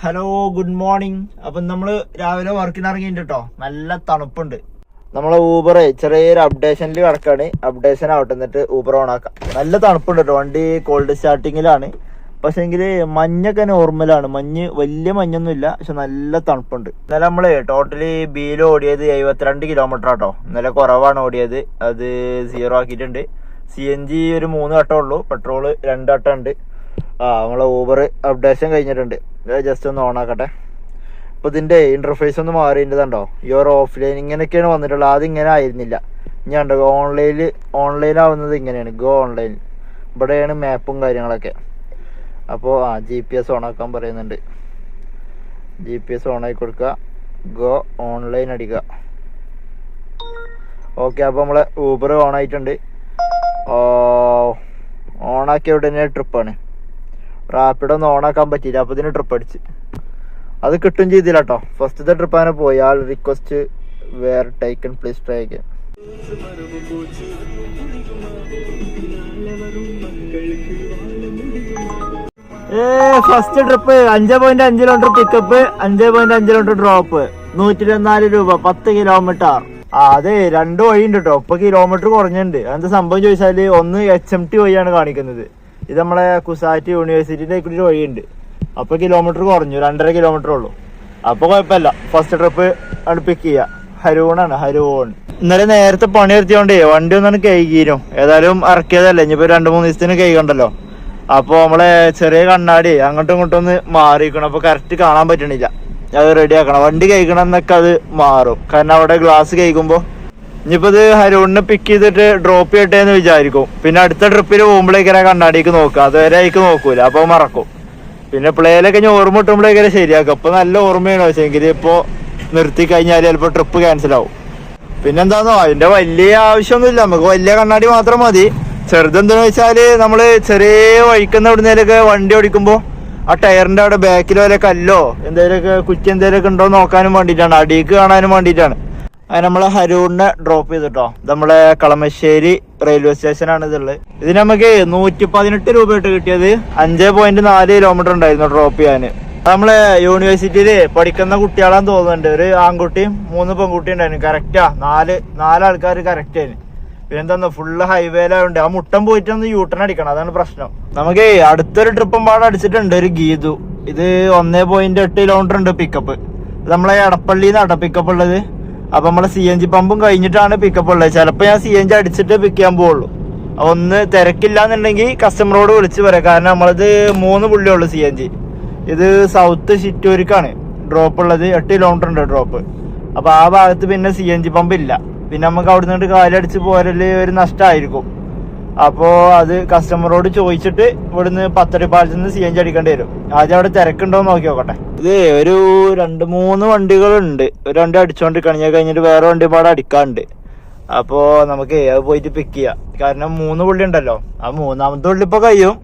Hello, good morning. അപ്പം നമ്മൾ രാവിലെ വർക്കിന് ഇറങ്ങിയിട്ട് കേട്ടോ, നല്ല തണുപ്പുണ്ട്. നമ്മളെ ഊബർ ചെറിയൊരു അപ്ഡേഷനിൽ കിടക്കാണ്. അപ്ഡേഷൻ ആവട്ടെ, എന്നിട്ട് ഊബർ ഓൺ ആക്കാം. നല്ല തണുപ്പുണ്ട് കേട്ടോ, വണ്ടി കോൾഡ് സ്റ്റാർട്ടിങ്ങിലാണ്. പക്ഷേങ്കിൽ മഞ്ഞൊക്കെ നോർമലാണ്, മഞ്ഞ് വലിയ മഞ്ഞൊന്നുമില്ല, പക്ഷെ നല്ല തണുപ്പുണ്ട്. ഇന്നലെ നമ്മള് ടോട്ടലി ബിയിൽ ഓടിയത് 72 കിലോമീറ്റർ ആട്ടോ. ഇന്നലെ കുറവാണ് ഓടിയത്, അത് 0 ആക്കിയിട്ടുണ്ട്. CNG ഒരു 3 വട്ടം ഉള്ളൂ, പെട്രോള് 2 വട്ടം ഉണ്ട്. നമ്മളെ ഊബർ അപ്ഡേഷൻ കഴിഞ്ഞിട്ടുണ്ട്. ജസ്റ്റ് ഒന്ന് ഓൺ ആക്കട്ടെ. അപ്പോൾ ഇതിൻ്റെ ഇൻ്റർഫേസ് ഒന്ന് മാറിയിട്ടുണ്ടോ, യുവർ ഓഫ്ലൈൻ ഇങ്ങനെയൊക്കെയാണ് വന്നിട്ടുള്ളത്. ആദ്യം ഇങ്ങനെ ആയിരുന്നില്ല. ഞാൻ ഉണ്ടോ ഓൺലൈനാവുന്നത് ഇങ്ങനെയാണ്, ഗോ ഓൺലൈൻ. ഇവിടെയാണ് മാപ്പും കാര്യങ്ങളൊക്കെ. അപ്പോൾ GPS ഓൺ ആക്കാൻ പറയുന്നുണ്ട്. GPS ഓൺ ആക്കി കൊടുക്കുക, ഗോ ഓൺലൈൻ അടിക്കുക. ഓക്കെ, അപ്പോൾ നമ്മളെ ഊബർ ഓൺ ആയിട്ടുണ്ട്. ഓണാക്കിയ ഉടനെ ട്രിപ്പാണ്. റാപ്പിഡോ ഒന്നും ഓണാക്കാൻ പറ്റിയില്ല, അപ്പോൾ ഇതിന് ട്രിപ്പ് അടിച്ച് അത് കിട്ടും ചെയ്തില്ല കേട്ടോ. ഫസ്റ്റത്തെ ട്രിപ്പ് അങ്ങനെ പോയി. All request were taken, please try again. First trip 5.5 kilometre pickup, 5.5 kilometre drop, 124 രൂപ, 10 കിലോമീറ്റർ. അതെ, 2 വഴിയുണ്ട് കേട്ടോ. ഇപ്പൊ കിലോമീറ്റർ കുറഞ്ഞിട്ടുണ്ട്. എന്താ സംഭവം ചോദിച്ചാല്, ഒന്ന് HMT വഴിയാണ് കാണിക്കുന്നത്. ഇത് നമ്മളെ കുസാറ്റ് യൂണിവേഴ്സിറ്റിന്റെ ഒരു വഴിയുണ്ട്. അപ്പൊ കിലോമീറ്റർ കുറഞ്ഞു, 2.5 കിലോമീറ്റർ ഉള്ളൂ. അപ്പൊ കുഴപ്പമില്ല. ഫസ്റ്റ് ട്രിപ്പ് ആണ് പിക്ക് ചെയ്യുക. ഹരൂണാണ്, ഹരൂൺ. ഇന്നലെ നേരത്തെ പണി നിർത്തിയോണ്ടേ വണ്ടി ഒന്നാണ് കഴുകിയിരുന്നു. ഏതായാലും ഇറക്കിയതല്ലേ, ഇനിയിപ്പോ 2-3 ദിവസത്തിന് കഴുകണ്ടല്ലോ. അപ്പൊ നമ്മളെ ചെറിയ കണ്ണാടി അങ്ങോട്ടും ഇങ്ങോട്ടും ഒന്ന് മാറിയിരിക്കണം. അപ്പൊ കറക്റ്റ് കാണാൻ പറ്റണില്ല. അത് റെഡി ആക്കണം. വണ്ടി കഴിക്കണം എന്നൊക്കെ അത് മാറും, കാരണം അവിടെ ഗ്ലാസ് കഴിക്കുമ്പോ. ഇനിയിപ്പോ ഇത് ഹരൂണിനെ പിക്ക് ചെയ്തിട്ട് ഡ്രോപ്പ് ചെയ്യട്ടെ എന്ന് വിചാരിക്കും. പിന്നെ അടുത്ത ട്രിപ്പിൽ പോകുമ്പോഴേക്കര കണ്ണാടിക്ക് നോക്കുക, അതുവരെ അതിക്ക് നോക്കൂല, അപ്പൊ മറക്കും. പിന്നെ പ്ലേയിലൊക്കെ ഞാൻ ഓർമ്മ കിട്ടുമ്പോഴേക്കര ശരിയാക്കും. അപ്പൊ നല്ല ഓർമ്മയാണ്. പക്ഷെങ്കിൽ ഇപ്പൊ നിർത്തി കഴിഞ്ഞാൽ ചിലപ്പോ ട്രിപ്പ് ക്യാൻസൽ ആവും. പിന്നെന്താന്നോ, അതിന്റെ വലിയ ആവശ്യമൊന്നുമില്ല, നമുക്ക് വലിയ കണ്ണാടി മാത്രം മതി. ചെറുതെന്താന്ന് വെച്ചാല് നമ്മള് ചെറിയ വഴിക്കുന്ന എവിടുന്നേലൊക്കെ വണ്ടി ഓടിക്കുമ്പോ ആ ടയറിന്റെ അവിടെ ബാക്കിൽ വല്ല കല്ലോ എന്തെങ്കിലുമൊക്കെ കുറ്റി എന്തെങ്കിലുമൊക്കെ ഉണ്ടോ നോക്കാനും വേണ്ടിയിട്ടാണ്, അടിക്ക് കാണാനും വേണ്ടിയിട്ടാണ്. അത് നമ്മളെ ഹരൂണിനെ ഡ്രോപ്പ് ചെയ്തിട്ടോ. നമ്മളെ കളമശ്ശേരി റെയിൽവേ സ്റ്റേഷനാണ് ഇതുള്ളത്. ഇതിന് നമുക്ക് 118 രൂപ ഇട്ട് കിട്ടിയത്. 5.4 കിലോമീറ്റർ ഉണ്ടായിരുന്നു ഡ്രോപ്പ് ചെയ്യാന്. നമ്മളെ യൂണിവേഴ്സിറ്റിയില് പഠിക്കുന്ന കുട്ടികളാന്ന് തോന്നുന്നുണ്ട്. ഒരു ആൺകുട്ടിയും 3 പെൺകുട്ടിയും ഉണ്ടായിരുന്നു. കറക്റ്റാ, 4 ആൾക്കാർ കറക്റ്റ് ആയിരുന്നു. പിന്നെന്താ, ഫുള്ള് ഹൈവേയിലായോണ്ട് ആ മുട്ടം പോയിട്ടൊന്ന് യൂട്ടേൺ അടിക്കണം, അതാണ് പ്രശ്നം. നമുക്ക് അടുത്തൊരു ട്രിപ്പും പാടെ അടിച്ചിട്ടുണ്ട്, ഒരു ഗീതു. ഇത് 1.8 കിലോമീറ്റർ ഉണ്ട് പിക്കപ്പ്. നമ്മളെ എടപ്പള്ളിന്നാട്ടോ പിക്കപ്പ് ഉള്ളത്. അപ്പൊ നമ്മളെ CNG പമ്പും കഴിഞ്ഞിട്ടാണ് പിക്കപ്പ് ഉള്ളത്. ചിലപ്പോ ഞാൻ CNG അടിച്ചിട്ട് പിക്ക് ചെയ്യാൻ പോവുള്ളൂ. ഒന്ന് തിരക്കില്ല എന്നുണ്ടെങ്കിൽ കസ്റ്റമറോട് വിളിച്ച് പറയാം, കാരണം നമ്മളത് 3 പുള്ളിയുള്ളൂ CNG. ഇത് സൗത്ത് ചിറ്റൂരിക്കാണ് ഡ്രോപ്പ് ഉള്ളത്. 8 കിലോമീറ്റർ ഉണ്ട് ഡ്രോപ്പ്. അപ്പൊ ആ ഭാഗത്ത് പിന്നെ CNG പമ്പ് ഇല്ല. പിന്നെ നമുക്ക് അവിടെ നിന്നിട്ട് കാലടിച്ച് പോരല് ഒരു നഷ്ടമായിരിക്കും. അപ്പോ അത് കസ്റ്റമറോട് ചോദിച്ചിട്ട് ഇവിടുന്ന് പത്തടിപ്പാലത്തിൽ നിന്ന് CNG അടിക്കേണ്ടി വരും. ആദ്യം അവിടെ തിരക്കുണ്ടോ എന്ന് നോക്കി നോക്കട്ടെ. ഇത് ഒരു 2-3 വണ്ടികളുണ്ട്. ഒരു വണ്ടി അടിച്ചോണ്ടിരിക്കണം, കഴിഞ്ഞിട്ട് വേറെ വണ്ടി പാടെ അടിക്കാറുണ്ട്. അപ്പോ നമുക്ക് അത് പോയിട്ട് പിക്ക് ചെയ്യാം. കാരണം 3 പുള്ളി ഉണ്ടല്ലോ, ആ 3ാമത്തെ പുള്ളി ഇപ്പൊ കഴിയും.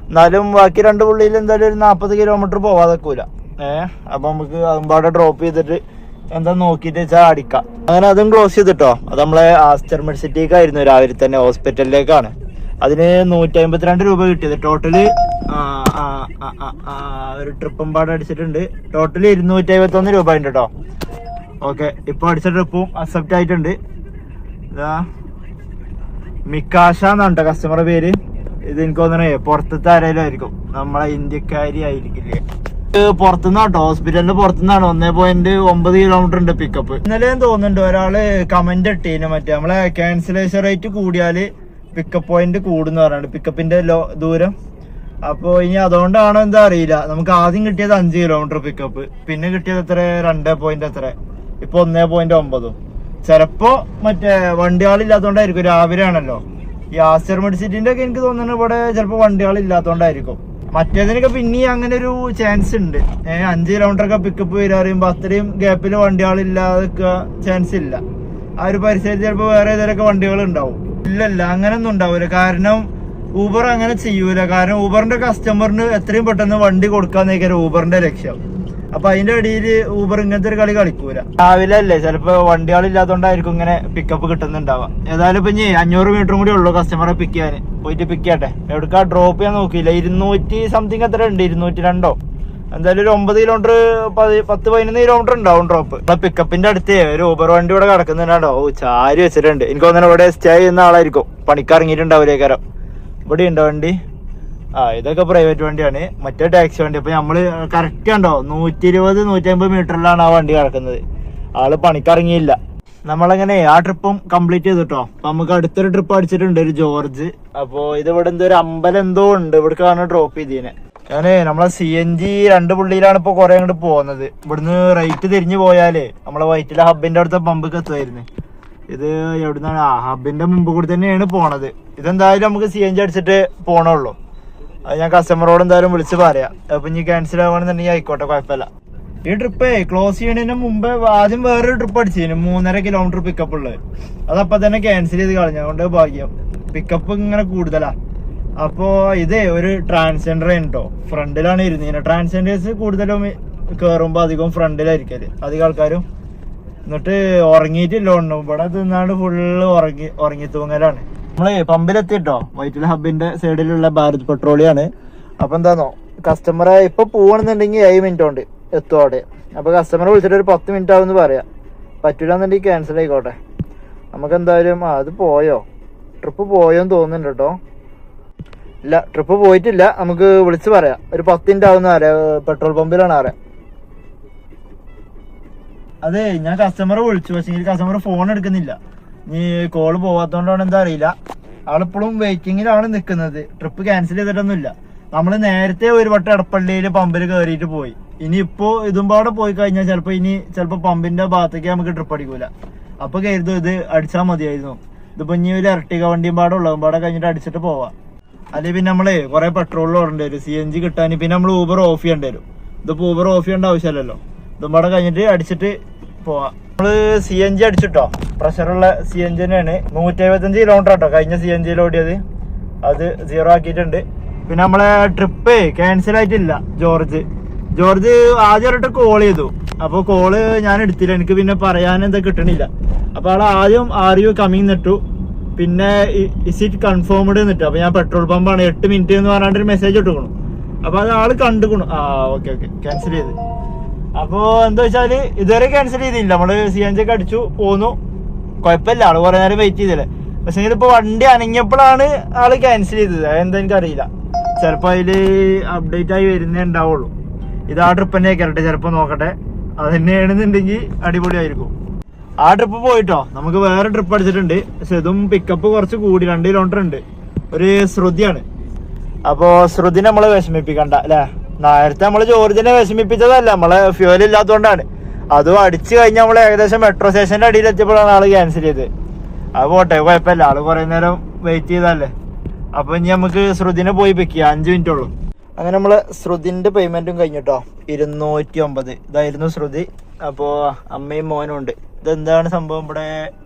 എന്നാലും ബാക്കി 2 പുള്ളിയിൽ എന്തായാലും ഒരു 40 കിലോമീറ്റർ പോവാതെക്കൂല. അപ്പൊ നമുക്ക് അതുമ്പാടെ ഡ്രോപ്പ് ചെയ്തിട്ട് എന്താ നോക്കിട്ട് വെച്ചാൽ അടിക്കാം. അങ്ങനെ അതും ക്ലോസ് ചെയ്തിട്ടോ. അത് നമ്മളെ ആസ്റ്റർ മെഡിസിറ്റിക്കായിരുന്നു രാവിലെ തന്നെ, ഹോസ്പിറ്റലിലേക്കാണ്. അതിന് 152 രൂപ കിട്ടിയത്. ടോട്ടല് ഒരു ട്രിപ്പും പാടെ അടിച്ചിട്ടുണ്ട്. ടോട്ടല് 251 രൂപ ഉണ്ട് കേട്ടോ. ഓക്കെ, ഇപ്പൊ അടിച്ച ട്രിപ്പും അക്സെപ്റ്റ് ആയിട്ടുണ്ട്. മിക്കാഷ എന്നാണ് കേട്ടോ കസ്റ്റമറുടെ പേര്. ഇത് എനിക്ക് തോന്നണേ പുറത്തത്തെ ആരെങ്കിലും ആയിരിക്കും, നമ്മളെ ഇന്ത്യക്കാരി ആയിരിക്കില്ലേ. പുറത്തുനിന്നാട്ടോ, ഹോസ്പിറ്റലിന്റെ പുറത്തുനിന്നാണ്. 1.9 കിലോമീറ്റർ ഉണ്ട് പിക്കപ്പ്. ഇന്നലെ തോന്നുന്നുണ്ട് ഒരാള് കമന്റ് ഇട്ടീന്, മറ്റേ നമ്മളെ ക്യാൻസലേഷൻ റേറ്റ് കൂടിയാല് പിക്കപ്പ് പോയിന്റ് കൂടുന്ന് പറഞ്ഞിട്ട്, പിക്കപ്പിന്റെ ദൂരം. അപ്പൊ ഇനി അതുകൊണ്ടാണോ എന്താ അറിയില്ല. നമുക്ക് ആദ്യം കിട്ടിയത് 5 കിലോമീറ്റർ പിക്കപ്പ്, പിന്നെ കിട്ടിയത് എത്ര 2 എത്ര, ഇപ്പൊ 1.9. ചിലപ്പോ മറ്റേ വണ്ടികളില്ലാത്തോണ്ടായിരിക്കും, രാവിലെ ആണല്ലോ. ഈ ആസ്റ്റർ മെഡിസിറ്റിന്റെ ഒക്കെ എനിക്ക് തോന്നുന്നു ഇവിടെ ചിലപ്പോ വണ്ടികളില്ലാത്തോണ്ടായിരിക്കും. മറ്റേതിനൊക്കെ പിന്നെ അങ്ങനെ ഒരു ചാൻസ് ഉണ്ട്. 5 കിലോമീറ്റർ ഒക്കെ പിക്കപ്പ് വരിക പറയുമ്പോ അത്രയും ഗ്യാപ്പില് വണ്ടികളില്ലാതെ ചാൻസ് ഇല്ല. ആ ഒരു പരിസരത്ത് ചിലപ്പോ വേറെ ഏതെങ്കിലുമൊക്കെ വണ്ടികൾ ഉണ്ടാവും. ഇല്ലല്ല, അങ്ങനൊന്നും ഉണ്ടാവില്ല. കാരണം ഊബർ അങ്ങനെ ചെയ്യൂല. കാരണം ഊബറിന്റെ കസ്റ്റമറിന് എത്രയും പെട്ടെന്ന് വണ്ടി കൊടുക്കാന്നേക്കാരം ഊബറിന്റെ ലക്ഷ്യം. അപ്പൊ അതിന്റെ ഇടയിൽ ഊബർ ഇങ്ങനത്തെ ഒരു കളി കളിക്കൂല. രാവിലെ അല്ലേ, ചിലപ്പോ വണ്ടികളില്ലാത്തോണ്ടായിരിക്കും ഇങ്ങനെ പിക്കപ്പ് കിട്ടുന്നുണ്ടാവാം. ഏതായാലും ഇപ്പൊ 500 മീറ്ററും കൂടി ഉള്ളു കസ്റ്റമറെ പിക്ക് ചെയ്യാൻ. പോയിട്ട് പിക്ക് ചെയ്യട്ടെ. എവിടേക്കാ ഡ്രോപ്പ് ചെയ്യാൻ നോക്കിയില്ല. 200 സംതിങ് എത്ര ഉണ്ട്, 202 എന്തായാലും ഒരു 9 കിലോമീറ്റർ 10-11 കിലോമീറ്റർ ഉണ്ടാവും ഡ്രോപ്പ്. പിക്കപ്പിന്റെ അടുത്ത് ഒരു ഊബർ വണ്ടി ഇവിടെ കിടക്കുന്നുണ്ടോ. ചാരി വെച്ചിട്ടുണ്ട്. എനിക്ക് തോന്നുന്നു ഇവിടെ സ്റ്റേ ചെയ്യുന്ന ആളായിരിക്കും, പണിക്കിറങ്ങിയിട്ടുണ്ടാവില്ലേക്കാരം. ഇവിടെ ഉണ്ടോ വണ്ടി? ഇതൊക്കെ പ്രൈവറ്റ് വണ്ടിയാണ്, മറ്റേ ടാക്സി വണ്ടി. അപ്പൊ നമ്മള് കറക്റ്റ് ഉണ്ടോ 120-150 മീറ്ററിലാണ് ആ വണ്ടി കിടക്കുന്നത്. ആള് പണിക്കിറങ്ങിയില്ല. നമ്മളങ്ങനെ ആ ട്രിപ്പും കംപ്ലീറ്റ് ചെയ്തിട്ടോ. അപ്പൊ നമുക്ക് അടുത്തൊരു ട്രിപ്പ് അടിച്ചിട്ടുണ്ട്, ഒരു ജോർജ്. അപ്പൊ ഇത് ഇവിടെ എന്തോ ഒരു അമ്പലം എന്തോ ഉണ്ട്, ഇവിടേക്കാണ് ഡ്രോപ്പ് ചെയ്തീനെ. ഞാന് നമ്മളെ CNG 2 പുള്ളിയിലാണ് ഇപ്പൊ കുറെ അങ്ങോട്ട് പോകുന്നത്. ഇവിടുന്ന് റൈറ്റ് തിരിഞ്ഞു പോയാലേ നമ്മളെ വൈറ്റില ഹബിന്റെ അടുത്ത പമ്പൊക്കെ എത്തുമായിരുന്നു. ഇത് എവിടുന്നാണ്? ഹബിന്റെ മുമ്പ് കൂടി തന്നെയാണ് പോണത്. ഇതെന്തായാലും നമുക്ക് CNG അടിച്ചിട്ട് പോണുള്ളൂ. അത് ഞാൻ കസ്റ്റമറോട് എന്തായാലും വിളിച്ച് പറയാം. അപ്പൊ ഇനി ക്യാൻസൽ ആവുകയാണെന്നുണ്ടെങ്കിൽ ആയിക്കോട്ടെ, കുഴപ്പമില്ല. ഈ ട്രിപ്പ് ക്ലോസ് ചെയ്യണതിന് മുമ്പ് ആദ്യം വേറൊരു ട്രിപ്പ് അടിച്ചിരുന്നു, 3.5 കിലോമീറ്റർ പിക്കപ്പ് ഉള്ളത്. അതപ്പം തന്നെ ക്യാൻസൽ ചെയ്ത് കളഞ്ഞു. അതുകൊണ്ട് ഭാഗ്യം, പിക്കപ്പ് ഇങ്ങനെ കൂടുതലാ. അപ്പോ ഇത് ഒരു ട്രാൻസ്ജെൻഡർ കേട്ടോ, ഫ്രണ്ടിലാണ് ഇരുന്നിരുന്നത്. ട്രാൻസ്ജെൻഡേഴ്സ് കൂടുതലും കയറുമ്പോ അധികം ഫ്രണ്ടിലായിരിക്കല് അധികം ആൾക്കാരും. എന്നിട്ട് ഉറങ്ങിയിട്ടില്ല ഒന്നും, ഇവിടെ തിന്നാണ്ട് ഫുള്ള് ഉറങ്ങി തൂങ്ങലാണ്. നമ്മള് പമ്പിലെത്തിട്ടോ, വൈറ്റില ഹബിന്റെ സൈഡിലുള്ള ഭാരത് പെട്രോളിയാണ്. അപ്പൊ എന്താന്നോ, കസ്റ്റമറെ ഇപ്പൊ പോവാണെന്നുണ്ടെങ്കിൽ 7 മിനിറ്റ് കൊണ്ട് എത്തും അവിടെ. അപ്പൊ കസ്റ്റമറെ വിളിച്ചിട്ട് ഒരു 10 മിനിറ്റ് ആവുമെന്ന് പറയാം. പറ്റൂലെന്നുണ്ടെങ്കിൽ ക്യാൻസൽ ആയിക്കോട്ടെ. നമുക്ക് എന്തായാലും അത് പോയോ, ട്രിപ്പ് പോയോന്ന് തോന്നുന്നുണ്ട് കേട്ടോ. ഇല്ല, ട്രിപ്പ് പോയിട്ടില്ല. നമുക്ക് വിളിച്ച് പറയാം. ഒരു 10 മിനിറ്റ് ആവുന്ന അറിയാം, പെട്രോൾ പമ്പിലാണ് അറിയാം. അതെ, ഞാൻ കസ്റ്റമറെ വിളിച്ചു, പക്ഷേ കസ്റ്റമർ ഫോൺ എടുക്കുന്നില്ല. ഇനി കോള് പോവാത്തോണ്ടാണ് എന്താ അറിയില്ല. ആളിപ്പോഴും വെയിറ്റിങ്ങിലാണ് നിൽക്കുന്നത്. ട്രിപ്പ് ക്യാൻസൽ ചെയ്തിട്ടൊന്നുമില്ല. നമ്മള് നേരത്തെ ഒരു വട്ടം എടപ്പള്ളിയില് പമ്പിൽ കയറിയിട്ട് പോയി. ഇനിയിപ്പോ ഇതുമ്പാടെ പോയി കഴിഞ്ഞാൽ ചിലപ്പോ പമ്പിന്റെ ഭാഗത്തേക്ക് നമുക്ക് ട്രിപ്പ് അടിക്കൂല. അപ്പൊ കരുതും ഇത് അടിച്ചാൽ മതിയായിരുന്നു. ഇതിപ്പോ ഇനി ഒരു ഇരട്ടിക വണ്ടിയും പാടെ ഉള്ളതും പാടെ കഴിഞ്ഞിട്ട് അടിച്ചിട്ട് പോവാം. അല്ലെങ്കിൽ പിന്നെ നമ്മള് കുറെ പെട്രോൾ ഓടേണ്ടി വരും CNG കിട്ടാൻ. പിന്നെ നമ്മൾ ഊബർ ഓഫ് ചെയ്യേണ്ടി വരും. ഇതിപ്പോ ഊബർ ഓഫ് ചെയ്യേണ്ട ആവശ്യമല്ലല്ലോ. ഇതും പാടെ കഴിഞ്ഞിട്ട് അടിച്ചിട്ട് പോവാം. നമ്മള് CNG അടിച്ചിട്ടോ, പ്രഷറുള്ള CNG തന്നെയാണ്. 175 കിലോമീറ്റർ കേട്ടോ കഴിഞ്ഞ CNGയിൽ ഓടിയത്. അത് 0 ആക്കിയിട്ടുണ്ട്. പിന്നെ നമ്മളെ ട്രിപ്പ് ക്യാൻസൽ ആയിട്ടില്ല. ജോർജ് ആദ്യം ഒരിട്ട് കോൾ ചെയ്തു. അപ്പൊ കോള് ഞാൻ എടുത്തില്ല, എനിക്ക് പിന്നെ പറയാൻ എന്താ കിട്ടണില്ല. അപ്പൊ ആള് ആദ്യം "ആർ യു കമ്മിങ്" നിട്ടു. പിന്നെ "ഇസ് ഇറ്റ് കൺഫേംഡ്" നിട്ടു. അപ്പൊ ഞാൻ പെട്രോൾ പമ്പാണ് 8 മിനിറ്റ് എന്ന് പറഞ്ഞിട്ട് മെസ്സേജ് ഇട്ടുക്കണു. അപ്പൊ അത് ആള് കണ്ടുക്കണു. ഓക്കെ ക്യാൻസൽ ചെയ്ത്. അപ്പൊ എന്താ വെച്ചാല് ഇതുവരെ ക്യാൻസൽ ചെയ്തില്ല. നമ്മള് CNG ഒക്കെ അടിച്ചു പോന്നു, കുഴപ്പമില്ല. ആള് കുറെ നേരം വെയിറ്റ് ചെയ്തില്ലേ. പക്ഷെ ഇതിപ്പോ വണ്ടി അനങ്ങിയപ്പോഴാണ് ആള് ക്യാൻസൽ ചെയ്തത്. അതെന്താ എനിക്കറിയില്ല. ചിലപ്പോ അതില് അപ്ഡേറ്റ് ആയി വരുന്നേ ഉണ്ടാവുള്ളൂ. ഇത് ആ ട്രിപ്പ് തന്നെ ആയിക്കരട്ടെ, ചിലപ്പോ നോക്കട്ടെ. അത് തന്നെയാണെന്നുണ്ടെങ്കിൽ അടിപൊളിയായിരിക്കും. ആ ട്രിപ്പ് പോയിട്ടോ. നമുക്ക് വേറെ ട്രിപ്പ് അടിച്ചിട്ടുണ്ട്. പക്ഷെ ഇതും പിക്കപ്പ് കുറച്ച് കൂടി, 2 കിലോമീറ്റർ ഉണ്ട്. ഒരു ശ്രുതിയാണ്. അപ്പൊ ശ്രുതി നമ്മളെ വിഷമിപ്പിക്കണ്ട അല്ലെ. നേരത്തെ നമ്മള് ജോർജിനെ വിഷമിപ്പിച്ചതല്ല, നമ്മളെ ഫ്യൂവൽ ഇല്ലാത്തതുകൊണ്ടാണ്. അതും അടിച്ചു കഴിഞ്ഞാൽ നമ്മള് ഏകദേശം മെട്രോ സ്റ്റേഷന്റെ അടിയിൽ എത്തിയപ്പോഴാണ് ആള് ക്യാൻസൽ ചെയ്തത്. അത് പോട്ടെ, കുഴപ്പമില്ല. ആള് കുറെ നേരം വെയിറ്റ് ചെയ്തല്ലേ. അപ്പൊ ഇനി നമുക്ക് ശ്രുതിനെ പോയി പിക്ക് ചെയ്യാം. 5 മിനിറ്റ് ഉള്ളൂ. അങ്ങനെ നമ്മള് ശ്രുതിന്റെ പേയ്മെന്റും കഴിഞ്ഞിട്ടോ. 209. ഇതായിരുന്നു ശ്രുതി. അപ്പോ അമ്മയും മോനും ഉണ്ട്. ഇതെന്താണ് സംഭവം? ഇവിടെ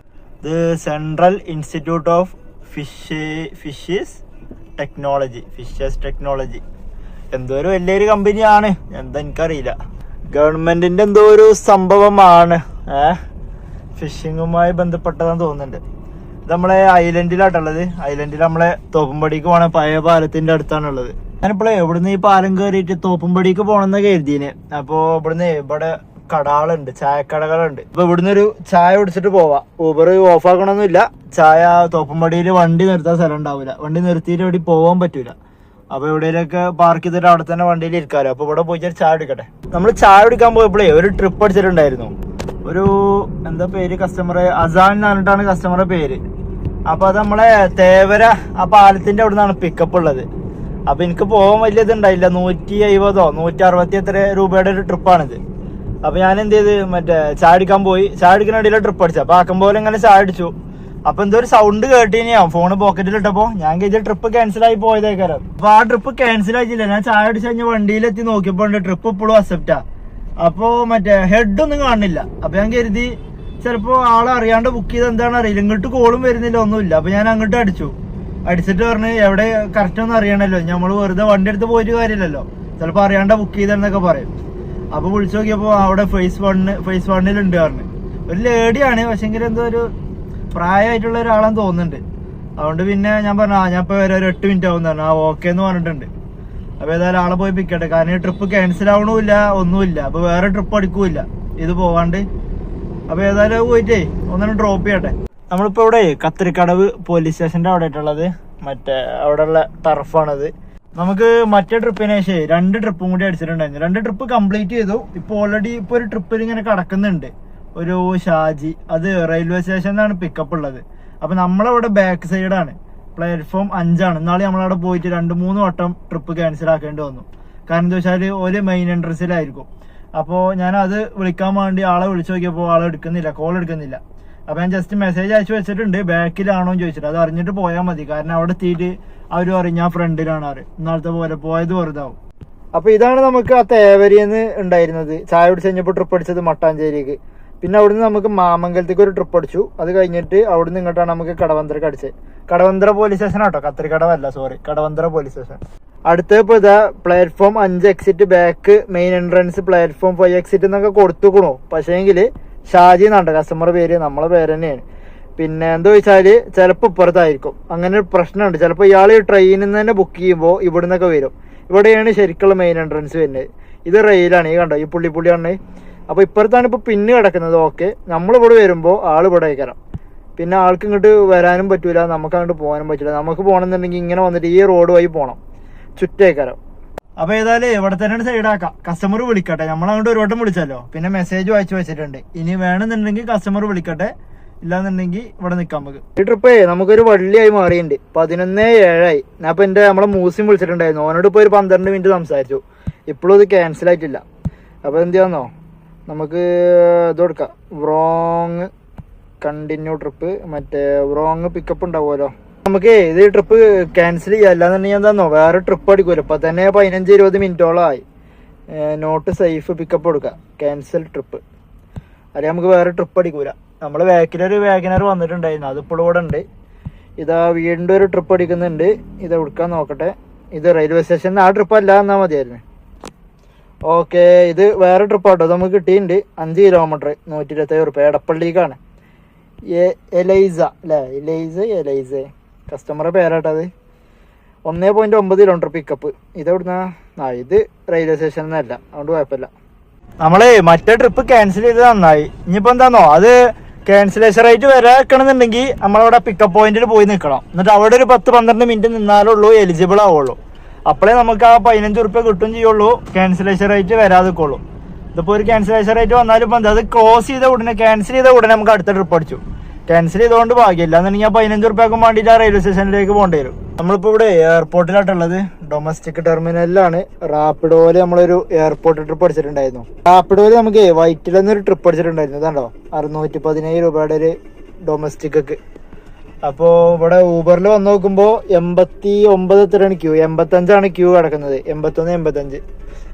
ഇത് central institute of fishes technology. എന്തോ ഒരു വലിയൊരു കമ്പനിയാണ്, എന്താ എനിക്കറിയില്ല. ഗവൺമെന്റിന്റെ എന്തോ ഒരു സംഭവമാണ്. ഫിഷിങ്ങുമായി ബന്ധപ്പെട്ടതാന്ന് തോന്നുന്നുണ്ട്. ഇത് നമ്മളെ ഐലൻഡിലാട്ടുള്ളത്. ഐലൻഡിൽ നമ്മളെ തോപ്പുംപടിക്ക് പോണ പഴയ പാലത്തിന്റെ അടുത്താണുള്ളത്. ഞാനിപ്പോഴേ ഇവിടുന്ന് ഈ പാലം കയറിയിട്ട് തോപ്പുംപടിക്ക് പോണെന്ന് കരുതിന്. അപ്പൊ ഇവിടെ കടകളുണ്ട്, ചായക്കടകളുണ്ട്. അപ്പൊ ഇവിടുന്ന് ഒരു ചായ കുടിച്ചിട്ട് പോവാം. ഊബർ ഓഫ് ആക്കണമെന്നില്ല. ചായ തോപ്പുംപടിയിൽ വണ്ടി നിർത്താൻ സ്ഥലം ഉണ്ടാവില്ല. വണ്ടി നിർത്തിയിട്ട് ഇവിടെ പോകാൻ പറ്റൂല. അപ്പൊ എവിടെയൊക്കെ പാർക്ക് ചെയ്തിട്ട് അവിടെ തന്നെ വണ്ടിയിൽ ഇരിക്കാലോ. അപ്പൊ ഇവിടെ പോയിട്ട് ചായ കുടിക്കട്ടെ. നമ്മൾ ചായ കുടിക്കാൻ പോയപ്പോഴേ ഒരു ട്രിപ്പ് അടിച്ചിട്ടുണ്ടായിരുന്നു. ഒരു എന്താ പേര്, കസ്റ്റമറെ അസാൻ എന്ന് പറഞ്ഞിട്ടാണ് കസ്റ്റമറെ പേര്. അപ്പൊ അത് നമ്മളെ തേവര ആ പാലത്തിന്റെ അവിടെ നിന്നാണ് പിക്കപ്പ് ഉള്ളത്. അപ്പൊ എനിക്ക് പോകാൻ വലിയ ഇതുണ്ടായില്ല. 150 160 എത്ര രൂപയുടെ ഒരു ട്രിപ്പാണിത്. അപ്പൊ ഞാൻ എന്ത് ചെയ്ത് മറ്റേ ചായ അടിക്കാൻ പോയി. ചായ അടിക്കുന്നിടയിലെ ട്രിപ്പ് അടിച്ചു. അപ്പൊ ആക്കം പോലെ ഇങ്ങനെ ചായ അടിച്ചു. അപ്പൊ എന്തോ ഒരു സൗണ്ട് കേട്ടിനെയാ ഫോണ് പോക്കറ്റിൽ ഇട്ടപ്പോ ഞാൻ കരുതിയ ട്രിപ്പ് ക്യാൻസൽ ആയി പോയതേക്കാരം. അപ്പൊ ആ ട്രിപ്പ് ക്യാൻസൽ ആയിട്ടില്ല. ഞാൻ ചായ അടിച്ച് കഴിഞ്ഞ് വണ്ടിയിലെത്തി നോക്കിയപ്പോ ട്രിപ്പ് ഇപ്പോഴും അക്സെപ്റ്റാ. അപ്പൊ മറ്റേ ഹെഡ് ഒന്നും കാണുന്നില്ല. അപ്പൊ ഞാൻ കരുതി ചിലപ്പോ ആളെ അറിയാണ്ട് ബുക്ക് ചെയ്ത് എന്താണ് അറിയില്ല. ഇങ്ങോട്ട് കോളും വരുന്നില്ല, ഒന്നുമില്ല. അപ്പൊ ഞാൻ അങ്ങോട്ട് അടിച്ചിട്ട് പറഞ്ഞ് എവിടെ കറക്റ്റ് ഒന്നും അറിയണല്ലോ, നമ്മള് വെറുതെ വണ്ടി എടുത്ത് പോയിട്ട് കാര്യമില്ലല്ലോ, ചിലപ്പോ അറിയാണ്ട ബുക്ക് ചെയ്തെന്നൊക്കെ പറയും. അപ്പൊ വിളിച്ചു നോക്കിയപ്പോ അവിടെ ഫേസ് 1 പറഞ്ഞു. ഒരു ലേഡിയാണ്, പക്ഷെങ്കിൽ എന്തോ ഒരു പ്രായമായിട്ടുള്ള ഒരാളാന്ന് തോന്നുന്നുണ്ട്. അതുകൊണ്ട് പിന്നെ ഞാൻ പറഞ്ഞു ഞാൻ ഇപ്പൊ വരെ ഒരു 8 മിനിറ്റ് ആവും പറഞ്ഞു. ഓക്കെ എന്ന് പറഞ്ഞിട്ടുണ്ട്. അപ്പൊ ഏതായാലും ആളെ പോയി പിക്കട്ടെ. കാരണം ഈ ട്രിപ്പ് ക്യാൻസൽ ആവണമില്ല, ഒന്നുമില്ല. അപ്പൊ വേറെ ട്രിപ്പ് അടിക്കൂല ഇത് പോവാണ്ട്. അപ്പൊ ഏതായാലും പോയിട്ടേ ഒന്നും ഡ്രോപ്പ് ചെയ്യട്ടെ. നമ്മളിപ്പോ ഇവിടെ കത്തിരിക്കടവ് പോലീസ് സ്റ്റേഷന്റെ അവിടെ ആയിട്ടുള്ളത്. മറ്റേ അവിടെ ഉള്ള ടർഫാണത്. നമുക്ക് മറ്റേ ട്രിപ്പിന് ശേഷം 2 ട്രിപ്പും കൂടി അടിച്ചിട്ടുണ്ടായിരുന്നു. 2 ട്രിപ്പ് കംപ്ലീറ്റ് ചെയ്തു. ഇപ്പൊ ഓൾറെഡി ഇപ്പൊ ഒരു ട്രിപ്പിൽ ഇങ്ങനെ കിടക്കുന്നുണ്ട് ഒരു ഷാജി. അത് റെയിൽവേ സ്റ്റേഷനിലാണ് പിക്കപ്പ് ഉള്ളത്. അപ്പൊ നമ്മളവിടെ ബാക്ക് സൈഡാണ്, പ്ലാറ്റ്ഫോം 5 ഇന്നാളെ നമ്മളവിടെ പോയിട്ട് 2-3 വട്ടം ട്രിപ്പ് ക്യാൻസൽ ആക്കേണ്ടി വന്നു. കാരണം എന്താ വെച്ചാൽ ഒരു മെയിൻ എൻട്രൻസിലായിരിക്കും. അപ്പോൾ ഞാൻ അത് വിളിക്കാൻ വേണ്ടി ആളെ വിളിച്ചു നോക്കിയപ്പോൾ ആളെ എടുക്കുന്നില്ല, കോൾ എടുക്കുന്നില്ല. അപ്പൊ ഞാൻ ജസ്റ്റ് മെസ്സേജ് അയച്ചു വെച്ചിട്ടുണ്ട് ബാക്കിലാണോ എന്ന് ചോദിച്ചിട്ട്. അത് അറിഞ്ഞിട്ട് പോയാൽ മതി. കാരണം അവിടെ എത്തിയിട്ട് അവർ പറയും ഞാൻ ഫ്രണ്ടിലാണ് ആറ്, ഇന്നാളത്തെ പോലെ പോയത് വെറുതാവും. അപ്പൊ ഇതാണ് നമുക്ക് ആ തേവരിന്ന് ഉണ്ടായിരുന്നത്. ചായ കുടിച്ച് കഴിഞ്ഞപ്പോൾ ട്രിപ്പ് അടിച്ചത് മട്ടാഞ്ചേരിക്ക്. പിന്നെ അവിടുന്ന് നമുക്ക് മാമംഗലത്തേക്ക് ഒരു ട്രിപ്പ് അടിച്ചു. അത് കഴിഞ്ഞിട്ട് അവിടുന്ന് ഇങ്ങോട്ടാണ് നമുക്ക് കടവന്ത്രക്ക് അടിച്ചത്. കടവന്ത്ര പോലീസ് സ്റ്റേഷൻ ആട്ടോ, കത്തിരിക്കടവല്ല, സോറി, കടവന്ത്ര പോലീസ് സ്റ്റേഷൻ. അടുത്ത ഇപ്പൊ ഇതാ platform 5 exit back main entrance, platform 5 exit എന്നൊക്കെ കൊടുത്തുക്കണു. പക്ഷേങ്കില് ഷാജി എന്നാണ് കസ്റ്റമർ പേര്, നമ്മളെ പേര് തന്നെയാണ്. പിന്നെ എന്താ വെച്ചാല് ചിലപ്പോൾ ഇപ്പുറത്തായിരിക്കും. അങ്ങനെ ഒരു പ്രശ്നമുണ്ട്. ചിലപ്പോൾ ഇയാൾ ട്രെയിനിൽ നിന്ന് തന്നെ ബുക്ക് ചെയ്യുമ്പോൾ ഇവിടെ നിന്നൊക്കെ വരും. ഇവിടെയാണ് ശരിക്കുള്ള മെയിൻ എൻട്രൻസ് വരുന്നത്. ഇത് റെയിലാണ്, ഈ കണ്ടോ ഈ പുള്ളിയാണ്. അപ്പൊ ഇപ്പുറത്താണ് ഇപ്പൊ പിന്ന് കിടക്കുന്നത്. ഓക്കെ, നമ്മളിവിടെ വരുമ്പോൾ ആൾ ഇവിടെ അയക്കണം. പിന്നെ ആൾക്ക് ഇങ്ങോട്ട് വരാനും പറ്റൂല, നമുക്ക് അങ്ങോട്ട് പോകാനും പറ്റില്ല. നമുക്ക് പോകണമെന്നുണ്ടെങ്കിൽ ഇങ്ങനെ വന്നിട്ട് ഈ റോഡ് വഴി പോകണം, ചുറ്റേക്കരം. അപ്പൊ ഏതായാലും ഇവിടെ തന്നെ സൈഡാക്കാം. കസ്റ്റമർ വിളിക്കട്ടെ, നമ്മളങ്ങോട്ട് ഒരു വട്ടം വിളിച്ചല്ലോ, പിന്നെ മെസ്സേജ് വായിച്ചു വെച്ചിട്ടുണ്ട്. ഇനി വേണമെന്നുണ്ടെങ്കിൽ കസ്റ്റമർ വിളിക്കട്ടെ, ഇല്ലാന്നുണ്ടെങ്കിൽ ഇവിടെ നിൽക്കാം നമുക്ക്. ഈ ട്രിപ്പേ നമുക്കൊരു വള്ളിയായി മാറിയിട്ടുണ്ട്. 11:07 ഞാൻ ഇപ്പൊ നമ്മളെ മൂസിയും വിളിച്ചിട്ടുണ്ടായിരുന്നു. അവനോട് ഇപ്പൊ ഒരു 12 മിനിറ്റ് സംസാരിച്ചു. ഇപ്പോഴും ഇത് ക്യാൻസൽ ആയിട്ടില്ല. അപ്പൊ എന്ത് ചെയ്യാന്നോ, നമുക്ക് ഇത് കൊടുക്കാം, വ്രോങ് കണ്ടിന്യൂ ട്രിപ്പ്. മറ്റേ വ്രോങ് പിക്കപ്പ് ഉണ്ടാവുമല്ലോ. നമുക്ക് ഇത് ട്രിപ്പ് ക്യാൻസൽ ചെയ്യാം. അല്ലാന്നുണ്ടെങ്കിൽ എന്താന്നോ വേറെ ട്രിപ്പ് അടിക്കുമല്ലോ. ഇപ്പൊ തന്നെ 15-20 മിനിറ്റോളം ആയി. നോട്ട് സേഫ് പിക്കപ്പ് കൊടുക്കാം, ക്യാൻസൽ ട്രിപ്പ്. അല്ലെ നമുക്ക് വേറെ ട്രിപ്പ് അടിക്കൂല. നമ്മള് ബാക്കിലൊരു വാഗനർ വന്നിട്ടുണ്ടായിരുന്നു, അതിപ്പോഴും ഇവിടെ ഉണ്ട്. ഇതാ വീണ്ടും ഒരു ട്രിപ്പ് അടിക്കുന്നുണ്ട്. ഇത് എടുക്കാൻ നോക്കട്ടെ. ഇത് റെയിൽവേ സ്റ്റേഷനിൽ ആ ട്രിപ്പ് അല്ല എന്നാ മതിയായിരുന്നു. ഓക്കെ, ഇത് വേറെ ട്രിപ്പ് ആട്ടോ. നമുക്ക് കിട്ടിയിട്ടുണ്ട് 5 കിലോമീറ്റർ 127 റുപ്യ. എടപ്പള്ളിക്കാണ്. എലൈസ അല്ലേ, എലൈസ കസ്റ്റമറെ പേരാട്ടത്. 1.9 കിലോമീറ്റർ പിക്കപ്പ്. ഇതെവിടുന്നാ? ഇത് റെയിൽവേ സ്റ്റേഷനിൽ നിന്നല്ല, അതുകൊണ്ട് കുഴപ്പമില്ല. നമ്മളെ മറ്റേ ട്രിപ്പ് ക്യാൻസൽ ചെയ്ത് നന്നായി. ഇനിയിപ്പോ എന്താന്നോ, അത് ക്യാൻസലേഷൻ റേറ്റ് വരാക്കണമെന്നുണ്ടെങ്കിൽ നമ്മളവിടെ പിക്കപ്പ് പോയിന്റിൽ പോയി നിൽക്കണം. എന്നിട്ട് അവിടെ ഒരു 10-12 മിനിറ്റ് നിന്നാലുള്ളൂ എലിജിബിൾ ആവുള്ളൂ. അപ്പോഴേ നമുക്ക് ആ 15 റുപ്യ കിട്ടും ചെയ്യുള്ളൂ, ക്യാൻസലേഷൻ റേറ്റ് വരാതിക്കുള്ളൂ. ഇതിപ്പോ ഒരു ക്യാൻസലേഷൻ റേറ്റ് വന്നാലും ഇപ്പൊ എന്താ, അത് ക്ലോസ് ചെയ്ത ഉടനെ ക്യാൻസൽ ചെയ്ത ഉടനെ നമുക്ക് അടുത്ത ട്രിപ്പ് അടിച്ചു. ക്യാൻസൽ ചെയ്തുകൊണ്ട് ഭാഗ്യമില്ല എന്നുണ്ടെങ്കിൽ ആ 15 റുപ്യക്കും വേണ്ടിയിട്ട് ആ റെയിൽവേ സ്റ്റേഷനിലേക്ക് പോകേണ്ടി വരും. നമ്മളിപ്പോ ഇവിടെ എയർപോർട്ടിലായിട്ടുള്ളത്, ഡൊമസ്റ്റിക് ടെർമിനലിലാണ്. റാപ്പിഡോയില് നമ്മളൊരു എയർപോർട്ട് ട്രിപ്പ് അടിച്ചിട്ടുണ്ടായിരുന്നു. റാപ്പിഡോയില് നമുക്ക് വൈറ്റിലെന്നൊരു ട്രിപ്പ് അടിച്ചിട്ടുണ്ടായിരുന്നു. ഇതാണ്ടോ 617 രൂപയുടെ ഒരു ഡൊമസ്റ്റിക്ക്. അപ്പോ ഇവിടെ ഊബറിൽ വന്ന് നോക്കുമ്പോ 89 എത്രയാണ് ക്യൂ, 85 ക്യൂ കിടക്കുന്നത്. 81-85.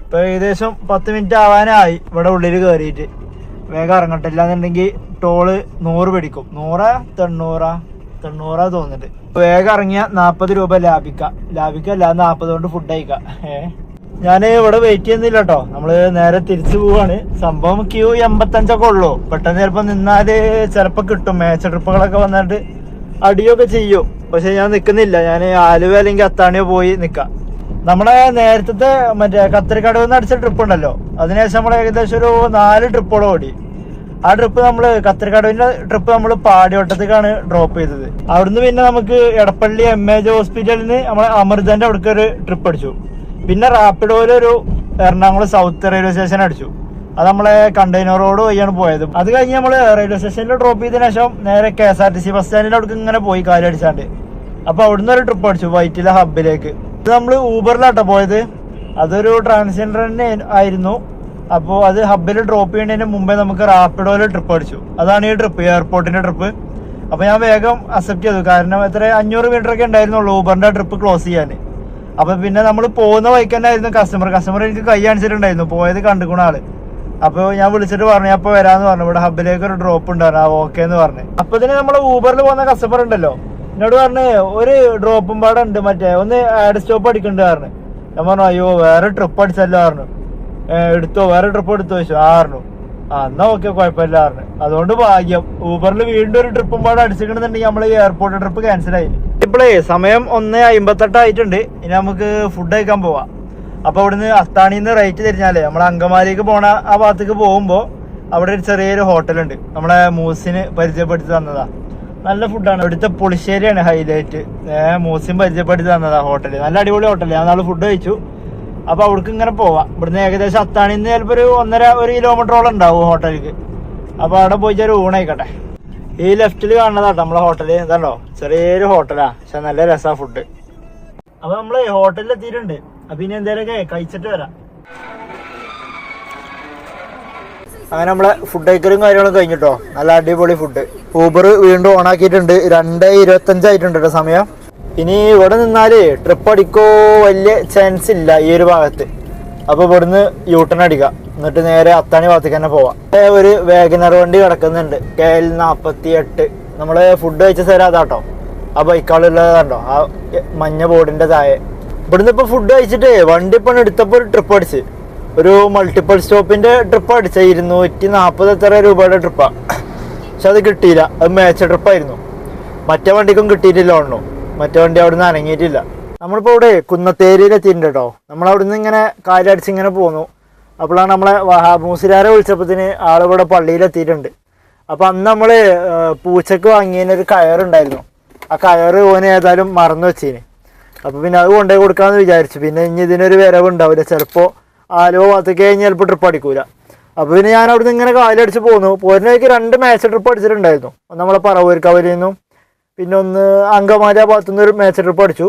ഇപ്പൊ ഏകദേശം 10 മിനിറ്റ് ആവാനായി ഇവിടെ ഉള്ളിൽ കയറിയിട്ട്. വേഗം ഇറങ്ങട്ടില്ല എന്നുണ്ടെങ്കിൽ ടോള് 100 പിടിക്കും. 100-90 തോന്നുന്നുണ്ട്. വേഗം ഇറങ്ങിയ 40 രൂപ ലാഭിക്കാം. ലാഭിക്കല്ല, 40 കൊണ്ട് ഫുഡ് കഴിക്കാം. ഞാൻ ഇവിടെ വെയിറ്റ് ചെയ്യുന്നില്ല കേട്ടോ. നമ്മള് നേരെ തിരിച്ചു പോവാണ്. സംഭവം ക്യൂ 85 ഉള്ളൂ. പെട്ടെന്ന് ചിലപ്പോ നിന്നാല് ചിലപ്പോ കിട്ടും. മേച്ച ട്രിപ്പുകളൊക്കെ വന്നിട്ട് അടിയൊക്കെ ചെയ്യും. പക്ഷെ ഞാൻ നിക്കുന്നില്ല. ഞാൻ ആലുവ അല്ലെങ്കിൽ അത്താണിയോ പോയി നിക്കാം. നമ്മുടെ നേരത്തെ മറ്റേ കത്തിരിക്കടവിൽ നിന്ന് അടിച്ച ട്രിപ്പ് ഉണ്ടല്ലോ, അതിനുശേഷം നമ്മൾ ഏകദേശം ഒരു 4 ട്രിപ്പോളം ഓടി. ആ ട്രിപ്പ് നമ്മള് കത്തിരിക്കടവിന്റെ ട്രിപ്പ് നമ്മള് പാടിവട്ടത്തേക്കാണ് ഡ്രോപ്പ് ചെയ്തത്. അവിടുന്ന് പിന്നെ നമുക്ക് എടപ്പള്ളി MAJ ഹോസ്പിറ്റലിന് നമ്മളെ അമൃതന്റെ അവിടേക്ക് ഒരു ട്രിപ്പ് അടിച്ചു. പിന്നെ റാപ്പിഡോയിലൊരു എറണാകുളം സൗത്ത് റെയിൽവേ സ്റ്റേഷൻ അടിച്ചു. അത് നമ്മളെ കണ്ടെയ്നർ റോഡ് വഴിയാണ് പോയത്. അത് കഴിഞ്ഞ് നമ്മള് റെയിൽവേ സ്റ്റേഷനിൽ ഡ്രോപ്പ് ചെയ്തതിനു ശേഷം നേരെ KSRTC ബസ് സ്റ്റാൻഡിന്റെ അവിടേക്ക് ഇങ്ങനെ പോയി കാലടിച്ചാണ്ട്. അപ്പൊ അവിടുന്ന് ഒരു ട്രിപ്പ് അടിച്ചു വൈറ്റില ഹബിലേക്ക്. ഇത് നമ്മള് ഊബറിലാട്ടോ പോയത്. അതൊരു ട്രാൻസ്ജെൻഡർ തന്നെ ആയിരുന്നു. അപ്പോൾ അത് ഹബിൽ ഡ്രോപ്പ് ചെയ്യുന്നതിന് മുമ്പേ നമുക്ക് റാപ്പിഡോയിൽ ട്രിപ്പ് അടിച്ചു. അതാണ് ഈ ട്രിപ്പ്, എയർപോർട്ടിന്റെ ട്രിപ്പ്. അപ്പൊ ഞാൻ വേഗം അക്സെപ്റ്റ് ചെയ്തു. കാരണം എത്ര 500 മീറ്റർ ഒക്കെ ഉണ്ടായിരുന്നുള്ളൂ ഊബറിന്റെ ട്രിപ്പ് ക്ലോസ് ചെയ്യാൻ. അപ്പൊ പിന്നെ നമ്മൾ പോകുന്ന വഴിക്ക് തന്നെ ആയിരുന്നു കസ്റ്റമർ എനിക്ക് കൈ കാണിച്ചിട്ടുണ്ടായിരുന്നു, പോയത് കണ്ടുക്കുന്ന ആള്. അപ്പൊ ഞാൻ വിളിച്ചിട്ട് പറഞ്ഞു അപ്പൊ വരാന്ന് പറഞ്ഞു. ഇവിടെ ഹബിലേക്ക് ഒരു ഡ്രോപ്പ് ഉണ്ടായിരുന്നു. ആ ഓക്കെ എന്ന് പറഞ്ഞു. അപ്പൊ ഇതിന് നമ്മള് ഊബറിൽ പോകുന്ന കസ്റ്റമർ ഉണ്ടല്ലോ, എന്നോട് പറഞ്ഞ് ഒരു ഡ്രോപ്പും പാടെ ഉണ്ട്, മറ്റേ ഒന്ന് ആഡ് സ്റ്റോപ്പ് അടിക്കണ്ട് പറഞ്ഞു. ഞാൻ പറഞ്ഞു അയ്യോ വേറെ ട്രിപ്പ് അടിച്ചല്ലോ പറഞ്ഞു. എടുത്തോ, വേറെ ട്രിപ്പ് എടുത്തോ ചോദിച്ചു. പറഞ്ഞു എന്നാ ഓക്കെ കുഴപ്പമില്ല പറഞ്ഞു. അതുകൊണ്ട് ഭാഗ്യം. ഊബറിൽ വീണ്ടും ഒരു ട്രിപ്പും പാടെ അടിച്ചിട്ടുണ്ടെന്നുണ്ടെങ്കിൽ നമ്മള് എയർപോർട്ട് ട്രിപ്പ് ക്യാൻസൽ ആയി. ഇപ്പോഴേ സമയം 1:58 ആയിട്ടുണ്ട്. ഇനി നമുക്ക് ഫുഡ് കഴിക്കാൻ പോവാം. അപ്പൊ അവിടുന്ന് അത്താണിന്ന് റൈറ്റ് തിരിഞ്ഞാലേ നമ്മളെ അങ്കമാലിക്ക് പോണ ആ ഭാഗത്തേക്ക് പോകുമ്പോ അവിടെ ഒരു ചെറിയൊരു ഹോട്ടലുണ്ട്. നമ്മളെ മൂസിന് പരിചയപ്പെടുത്തി തന്നതാ. നല്ല ഫുഡാണ്. ഇവിടുത്തെ പുളിശ്ശേരിയാണ് ഹൈലൈറ്റ്. മൂസിൻ പരിചയപ്പെടുത്തി തന്നതാ ഹോട്ടല്. നല്ല അടിപൊളി ഹോട്ടല്. ഞാൻ നാളെ ഫുഡ് കഴിച്ചു. അപ്പൊ അവിടേക്ക് ഇങ്ങനെ പോവാം. ഇവിടുന്ന് ഏകദേശം അത്താണിന്ന് ചിലപ്പോ ഒരു 1.5 കിലോമീറ്ററോളം ഉണ്ടാവും ഹോട്ടലിക്ക്. അപ്പൊ അവിടെ പോയി ഒരു ഊണായിക്കട്ടെ. ഈ ലെഫ്റ്റില് കാണുന്നതാട്ടോ നമ്മളെ ഹോട്ടല്. ഇതാണോ ചെറിയൊരു ഹോട്ടലാ, പക്ഷെ നല്ല രസാ ഫുഡ്. അപ്പൊ നമ്മള് ഹോട്ടലിൽ എത്തിയിട്ടുണ്ട്. അപ്പൊ ഇനി എന്തേലൊക്കെ കഴിച്ചിട്ട് വരാം. അങ്ങനെ നമ്മളെ ഫുഡ് കഴിക്കലും കാര്യങ്ങളും കഴിഞ്ഞിട്ടോ. നല്ല അടിപൊളി ഫുഡ്. ഊബർ വീണ്ടും ഓൺ ആക്കിയിട്ടുണ്ട്. 2:25 ആയിട്ടുണ്ട് കേട്ടോ സമയം. ഇനി ഇവിടെ നിന്നാല് ട്രിപ്പ് അടിക്കോ വലിയ ചാൻസ് ഇല്ല ഈ ഒരു ഭാഗത്ത്. അപ്പൊ ഇവിടുന്ന് യൂട്ടൺ അടിക്കാം, എന്നിട്ട് നേരെ അത്താണി ഭാഗത്തേക്ക് തന്നെ പോവാം. ഒരു വേഗനർ വണ്ടി കിടക്കുന്നുണ്ട്, KL 48. നമ്മള് ഫുഡ് കഴിച്ച സ്ഥലം അതാട്ടോ. ആ ബൈക്കാളുള്ളതാണ്ടോ, ആ മഞ്ഞ ബോർഡിന്റെ താഴെ. ഇവിടുന്ന് ഇപ്പൊ ഫുഡ് കഴിച്ചിട്ട് വണ്ടി ഇപ്പൊ എടുത്തപ്പോ ഒരു ട്രിപ്പ് അടിച്ച്, ഒരു മൾട്ടിപ്പിൾ സ്റ്റോപ്പിന്റെ ട്രിപ്പ് അടിച്ച 240 എത്ര രൂപയുടെ ട്രിപ്പാ. പക്ഷെ അത് കിട്ടിയില്ല, അത് മേച്ച ട്രിപ്പായിരുന്നു. മറ്റേ വണ്ടിക്കും കിട്ടിയിട്ടില്ല ഒന്നും. മറ്റേ വണ്ടി അവിടെ നിന്ന് അനങ്ങിയിട്ടില്ല. നമ്മളിപ്പോ ഇവിടെ കുന്നത്തേരിയിൽ എത്തിയിട്ടുണ്ട് കേട്ടോ. നമ്മളവിടുന്ന് ഇങ്ങനെ കാലടിച്ച് ഇങ്ങനെ പോന്നു. അപ്പോഴാണ് നമ്മളെ മൂസിലാരെ വിളിച്ചപ്പോഴത്തേന് ആളിവിടെ പള്ളിയിൽ എത്തിയിട്ടുണ്ട്. അപ്പൊ അന്ന് നമ്മള് പൂച്ചക്ക് വാങ്ങിയതിനൊരു കയറുണ്ടായിരുന്നു. ആ കയറ് ഓന് ഏതായാലും മറന്നു വെച്ചീന്. അപ്പൊ പിന്നെ അത് കൊണ്ടുപോയി കൊടുക്കാന്ന് വിചാരിച്ചു. പിന്നെ ഇനി ഇതിനൊരു വരവ് ഉണ്ടാവില്ല, ചിലപ്പോ ആലുവ ഭാഗത്തേക്ക് കഴിഞ്ഞ് ചിലപ്പോൾ ട്രിപ്പ് അടിക്കൂല. അപ്പൊ പിന്നെ ഞാൻ അവിടുന്ന് ഇങ്ങനെ കാലടിച്ച് പോന്നു. പോരുന്നേക്ക് 2 മാച്ച് ട്രിപ്പ് അടിച്ചിട്ടുണ്ടായിരുന്നു. നമ്മളെ പറവൂർക്കവലിൽ നിന്നും പിന്നെ ഒന്ന് അങ്കമാലി ഭാഗത്തുനിന്ന് ഒരു മാച്ച് ട്രിപ്പ് അടിച്ചു.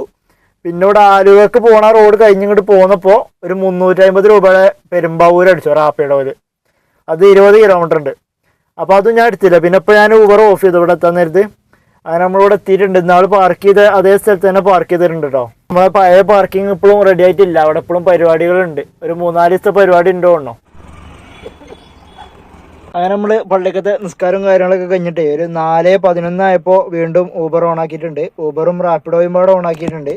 പിന്നെ ഇവിടെ ആലുവക്ക് പോണ റോഡ് കഴിഞ്ഞിങ്ങോട്ട് പോന്നപ്പോ ഒരു 350 രൂപയുടെ പെരുമ്പാവൂർ അടിച്ചു റാപ്പിയുടെ പോലെ. അത് 20 കിലോമീറ്റർ ഉണ്ട്. അപ്പൊ അതും ഞാൻ എടുത്തില്ല. പിന്നെ ഇപ്പൊ ഞാൻ ഊബർ ഓഫ് ചെയ്തു ഇവിടെ എത്താൻ നേരത്ത്. അങ്ങനെ നമ്മളിവിടെ എത്തിയിട്ടുണ്ട്. ഇന്നാൾ പാർക്ക് ചെയ്ത് അതേ സ്ഥലത്ത് തന്നെ പാർക്ക് ചെയ്തിട്ടുണ്ട് കേട്ടോ. നമ്മളെ പഴയ പാർക്കിംഗ് ഇപ്പോഴും റെഡി ആയിട്ടില്ല. അവിടെ ഇപ്പോഴും പരിപാടികളുണ്ട്. ഒരു 3-4 ദിവസത്തെ പരിപാടി ഉണ്ടോ എണ്ണോ. അങ്ങനെ നമ്മള് പള്ളിക്കത്തെ നിസ്കാരവും കാര്യങ്ങളൊക്കെ കഴിഞ്ഞിട്ടേ ഒരു 4:11 ആയപ്പോൾ വീണ്ടും ഊബർ ഓൺ ആക്കിയിട്ടുണ്ട്. ഊബറും റാപ്പിഡോയും പാടെ ഓൺ ആക്കിയിട്ടുണ്ട്.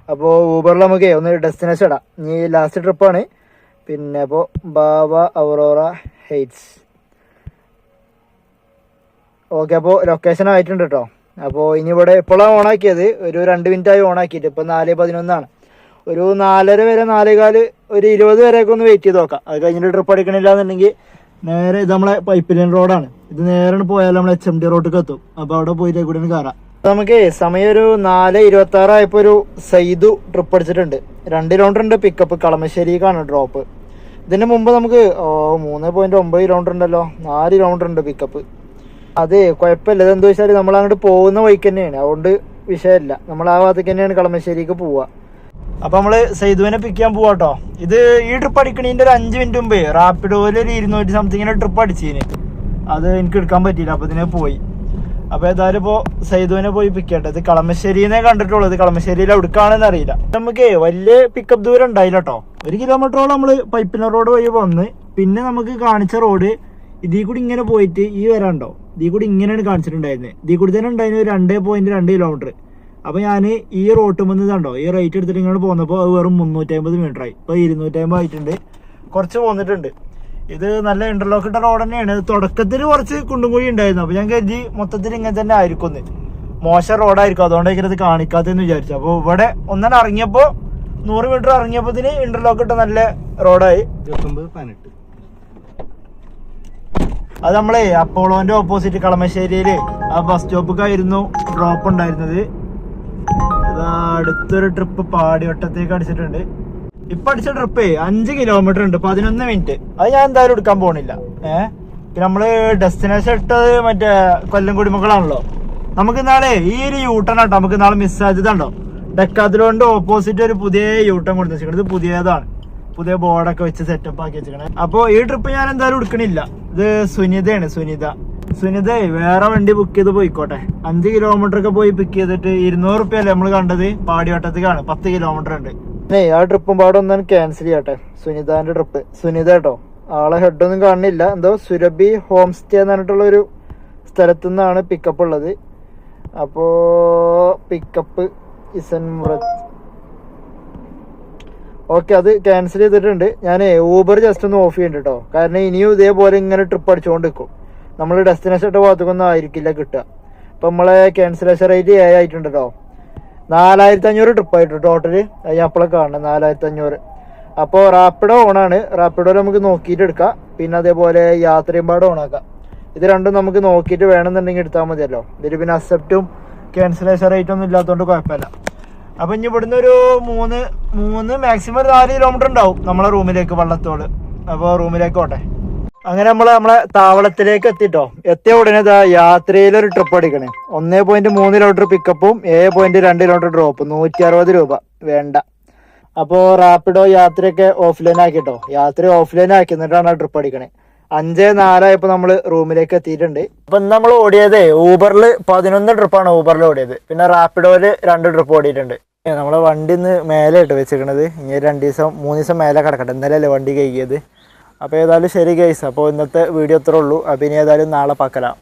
അപ്പോൾ ഊബറിൽ നമുക്ക് ഒന്ന് ഡെസ്റ്റിനേഷൻ ഇടാം. ഇനി ലാസ്റ്റ് ട്രിപ്പാണ്. പിന്നെ അപ്പോൾ ബാവ ഔറോറ ഹൈറ്റ്സ്. ഓക്കെ, അപ്പോൾ ലൊക്കേഷൻ ആയിട്ടുണ്ട് കേട്ടോ. അപ്പോൾ ഇനി ഇവിടെ എപ്പോഴാണ് ഓണാക്കിയത്? ഒരു 2 മിനിറ്റായി ഓണാക്കിയിട്ട്. ഇപ്പോൾ 4:11 ഒരു 4:30 വരെ, 4:15, ഒരു 20 വരെയൊക്കെ ഒന്ന് വെയിറ്റ് ചെയ്ത് നോക്കാം. അത് കഴിഞ്ഞിട്ട് ട്രിപ്പ് അടിക്കണില്ല എന്നുണ്ടെങ്കിൽ നേരെ ഇത് നമ്മളെ പൈപ്പ് ലൈൻ റോഡാണ്. ഇത് നേരെ പോയാൽ നമ്മൾ HMD റോഡിലേക്ക് എത്തും. അപ്പോൾ അവിടെ പോയിട്ട് കൂടെ കയറാം. നമുക്ക് സമയം ഒരു 4:26 ആയപ്പോൾ ഒരു സൈദു ട്രിപ്പ് അടിച്ചിട്ടുണ്ട്. 2 കിലോമീറ്റർ ഉണ്ട് പിക്കപ്പ്. കളമശ്ശേരിക്കാണ് ഡ്രോപ്പ്. ഇതിന് മുമ്പ് നമുക്ക് 3.9 കിലോമീറ്റർ ഉണ്ടല്ലോ. 4 കിലോമീറ്റർ ഉണ്ട് പിക്കപ്പ്. അതെ, കുഴപ്പമില്ല. ഇതെന്താ വെച്ചാൽ നമ്മൾ അങ്ങോട്ട് പോകുന്ന വഴിക്ക് തന്നെയാണ്, അതുകൊണ്ട് വിഷയമില്ല. നമ്മൾ ആ ഭാഗത്തേക്ക് തന്നെയാണ് കളമശ്ശേരിക്ക് പോവുക. അപ്പൊ നമ്മള് സൈദുവിനെ പിക്ക് ചെയ്യാൻ പോവാട്ടോ. ഇത് ഈ ട്രിപ്പ് അടിക്കണതിന്റെ ഒരു 5 മിനിറ്റ് മുമ്പേ റാപ്പിഡോയില് ഒരു 200 സംതിങ്ങിന്റെ ട്രിപ്പ് അടിച്ചതിന്. അത് എനിക്ക് എടുക്കാൻ പറ്റിയില്ല, അപ്പൊ ഇതിനെ പോയി. അപ്പൊ ഏതായാലും ഇപ്പോ സൈദുവിനെ പോയി പിക്ക് ചെയ്യട്ടെ. ഇത് കളമശ്ശേരിനെ കണ്ടിട്ടുള്ളത്, കളമശ്ശേരിയിൽ എവിടുക്കാണെന്ന് അറിയില്ല. നമുക്ക് വലിയ പിക്കപ്പ് ദൂരം ഉണ്ടായില്ല കേട്ടോ. 1 കിലോമീറ്ററോളം നമ്മള് പൈപ്പിന റോഡ് വഴി വന്ന്, പിന്നെ നമുക്ക് കാണിച്ച റോഡ് ഇതിൽ കൂടി ഇങ്ങനെ പോയിട്ട് ഈ വരാണ്ടോ, ഇതിൽ കൂടി ഇങ്ങനെയാണ് കാണിച്ചിട്ടുണ്ടായിരുന്നത്. ഇതിൽ കൂടി തന്നെ ഉണ്ടായിരുന്നത് 2.2 കിലോമീറ്റർ. അപ്പൊ ഞാൻ ഈ റോട്ട് വന്നതാണ്ടോ, ഈ റേറ്റ് എടുത്തിട്ട് ഇങ്ങനെ പോകുന്നപ്പോൾ അത് വെറും 350 മീറ്റർ ആയി. ഇപ്പൊ 250 ആയിട്ടുണ്ട്. കുറച്ച് പോന്നിട്ടുണ്ട്. ഇത് നല്ല ഇന്റർലോക്ക് ഇട്ട റോഡ് തന്നെയാണ്. തുടക്കത്തിൽ കുറച്ച് കുണ്ടും കുഴി ഉണ്ടായിരുന്നു. അപ്പൊ ഞാൻ കരുതി മൊത്തത്തിൽ ഇങ്ങനെ തന്നെ ആയിരിക്കും, മോശം റോഡായിരിക്കും, അതുകൊണ്ടായിരിക്കും ഇത് കാണിക്കാത്തെന്ന് വിചാരിച്ചു. അപ്പൊ ഇവിടെ ഒന്നാണ് ഇറങ്ങിയപ്പോ 100 മീറ്റർ ഇറങ്ങിയപ്പോ ഇന്റർലോക്ക് ഇട്ട നല്ല റോഡായി. 19-18 അത് നമ്മളെ അപ്പോളോന്റെ ഓപ്പോസിറ്റ് കളമശ്ശേരിയില് ആ ബസ് സ്റ്റോപ്പിക്കായിരുന്നു ഡ്രോപ്പ് ഉണ്ടായിരുന്നത്. അടുത്തൊരു ട്രിപ്പ് പാടിവട്ടത്തേക്ക് അടിച്ചിട്ടുണ്ട്. ഇപ്പൊ അടിച്ച ട്രിപ്പ് 5 കിലോമീറ്റർ ഉണ്ട്, 11 മിനിറ്റ്. അത് ഞാൻ എന്തായാലും എടുക്കാൻ പോണില്ല. പിന്നെ നമ്മള് ഡെസ്റ്റിനേഷൻ ഇട്ടത് മറ്റേ കൊല്ലം കുടിമക്കളാണല്ലോ. നമുക്ക് നാളെ ഈ ഒരു യൂട്ടൺ ആട്ടോ നമുക്ക് നാളെ മിസ്സായതുണ്ടോ. ഡെക്കാത്തലോണ്ട് ഓപ്പോസിറ്റ് ഒരു പുതിയ യൂട്ടൺ കൊടുത്തു വെച്ചിട്ടുണ്ട്. ഇത് പുതിയതാണ്, പുതിയ ബോർഡൊക്കെ വെച്ച് സെറ്റപ്പ് ആക്കി വെച്ചിരിക്കണേ. അപ്പൊ ഈ ട്രിപ്പ് ഞാൻ എന്തായാലും എടുക്കണില്ല. ഇത് സുനിതയാണ്, സുനിത വേറെ വണ്ടി ബുക്ക് ചെയ്ത് പോയിക്കോട്ടെ. 5 കിലോമീറ്റർ ഒക്കെ പോയി പിക്ക് ചെയ്തിട്ട് 200 റുപ്യല്ലേ നമ്മൾ കണ്ടത്. പാടിവട്ടത്തേക്കാണ്, 10 കിലോമീറ്റർ ഉണ്ട്. ആ ട്രിപ്പും പാടെ ഒന്നും ക്യാൻസൽ ചെയ്യട്ടെ. സുനിതാന്റെ ട്രിപ്പ്. സുനിത കേട്ടോ, ആളെ ഹെഡൊന്നും കാണുന്നില്ല. എന്തോ സുരഭി ഹോം സ്റ്റേ എന്ന് പറഞ്ഞിട്ടുള്ള ഒരു സ്ഥലത്തു നിന്നാണ് പിക്കപ്പ് ഉള്ളത്. അപ്പോ പിക്കപ്പ് ഓക്കെ, അത് ക്യാൻസൽ ചെയ്തിട്ടുണ്ട്. ഞാൻ ഊബർ ജസ്റ്റ് ഒന്ന് ഓഫ് ചെയ്യുന്നുണ്ട് കേട്ടോ. കാരണം ഇനിയും ഇതേപോലെ ഇങ്ങനെ ട്രിപ്പ് അടിച്ചുകൊണ്ട് നിൽക്കും. നമ്മൾ ഡെസ്റ്റിനേഷൻ ഇട്ട ഭാഗത്തേക്കൊന്നും ആയിരിക്കില്ല കിട്ടുക. ഇപ്പം നമ്മളെ ക്യാൻസലേഷൻ റേറ്റ് 7 ആയിട്ടുണ്ട് കേട്ടോ. 4500 ട്രിപ്പ് ആയിട്ട് ടോട്ടല്. ഞാൻ അപ്പോഴേ കാണണം 4500. അപ്പോൾ റാപ്പിഡോ ഓണാണ്. റാപ്പിഡോയിൽ നമുക്ക് നോക്കിയിട്ട് എടുക്കാം. പിന്നെ അതേപോലെ യാത്രയും പാടെ ഓണാക്കാം. ഇത് രണ്ടും നമുക്ക് നോക്കിയിട്ട് വേണമെന്നുണ്ടെങ്കിൽ എടുത്താൽ മതിയല്ലോ. ഇതിൽ പിന്നെ അക്സെപ്റ്റും ക്യാൻസലേഷൻ റേറ്റ് ഒന്നും ഇല്ലാത്തതുകൊണ്ട് കുഴപ്പമില്ല. അപ്പം ഇനി ഇവിടുന്ന് ഒരു മൂന്ന് മാക്സിമം ഒരു 4 കിലോമീറ്റർ ഉണ്ടാവും നമ്മളെ റൂമിലേക്ക്, വള്ളത്തോട്. അപ്പോൾ റൂമിലേക്ക് പോട്ടെ. അങ്ങനെ നമ്മളെ താവളത്തിലേക്ക് എത്തിട്ടോ. എത്തിയ ഉടനെ യാത്രയിലൊരു ട്രിപ്പ് അടിക്കണേ. 1.3 കിലോമീറ്റർ പിക്കപ്പും 7.2 കിലോമീറ്റർ ഡ്രോപ്പും 160 രൂപ വേണ്ട. അപ്പോൾ റാപ്പിഡോ യാത്രയൊക്കെ ഓഫ്ലൈൻ ആക്കിട്ടോ. യാത്ര ഓഫ്ലൈൻ ആക്കി എന്നിട്ടാണ് ആ ട്രിപ്പ് അടിക്കണേ. 5:04 ആയപ്പോൾ നമ്മൾ റൂമിലേക്ക് എത്തിയിട്ടുണ്ട്. അപ്പം ഇന്ന് നമ്മൾ ഓടിയത് ഊബറിൽ 11 ട്രിപ്പാണ് ഊബറിൽ ഓടിയത്. പിന്നെ റാപ്പിഡോയിൽ 2 ട്രിപ്പ് ഓടിയിട്ടുണ്ട്. നമ്മളെ വണ്ടി ഇന്ന് മേലെ ഇട്ട് വെച്ചിരിക്കണത്. ഇനി 3 ദിവസം മേലെ കിടക്കട്ടെ. ഇന്നലെയല്ലേ വണ്ടി കഴുകിയത്. അപ്പോൾ ഏതായാലും ശരി ഗൈസ്. അപ്പോൾ ഇന്നത്തെ വീഡിയോ ഇത്രേ ഉള്ളൂ. അപ്പം ഇനി ഏതായാലും നാളെ പാക്കലാം.